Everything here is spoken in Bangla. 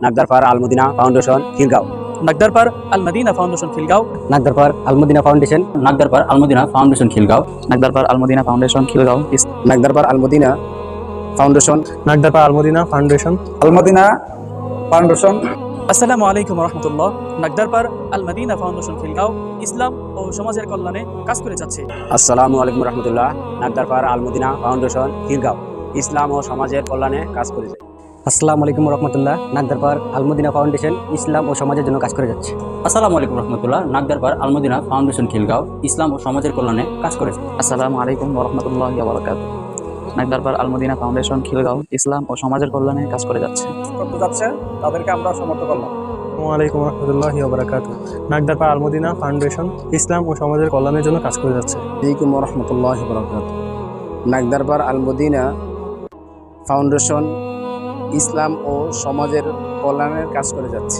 নাগদারপার Almadina foundation Khilgaon. Nagdarpar Almadina foundation Khilgaon. Nagdarpar Almadina foundation. Nagdarpar Almadina foundation Khilgaon. Nagdarpar Almadina foundation Khilgaon. Nagdarpar Almadina foundation. Nagdarpar Almadina foundation. Almadina foundation. আসসালামু আলাইকুম রহমতুল্লাহ। নাগদারপার আলমদিনা ফাউন্ডেশন খিলগাঁও ইসলাম ও সমাজের কল্যাণে কাজ করে যাচ্ছে। আসসালামু আলাইকুম রহমতুল্লাহ। নাগদারপার আলমদিনা ফাউন্ডেশন খিলগাঁও ইসলাম ও সমাজের কল্যাণে কাজ করে যায়। আসসালামু আলাইকুম রহমতুল্লাহ। নাগদারপার আলমদিনা ফাউন্ডেশন ইসলাম ও সমাজের জন্য কাজ করে যাচ্ছে। আসসালামু আলাইকুম রহমতুল্লাহ। নাগদারপার আলমদিনা ফাউন্ডেশন খিলগাঁও ইসলাম ও সমাজের কল্যাণে কাজ করেছে। আসসালামু আলাইকুম রহমতুল্লাহ বারাকাত। নাগদারপার আলমদিনা ফাউন্ডেশন খিলগাঁও ইসলাম ও সমাজের কল্যাণে কাজ করে যাচ্ছে। তাদেরকে আমরা সমর্থন করলাম। আসসালামু আলাইকুম রহমতুল্লাহি ওয়া বারাকাতুহু। নাগদারপার আলমদিনা ফাউন্ডেশন ইসলাম ও সমাজের কল্যাণের জন্য কাজ করে যাচ্ছে। আলাইকুম রহমতুল্লাহি ওয়া বারাকাতুহু। নাগদারপার আলমদিনা ফাউন্ডেশন ইসলাম ও সমাজের কল্যাণের কাজ করে যাচ্ছে।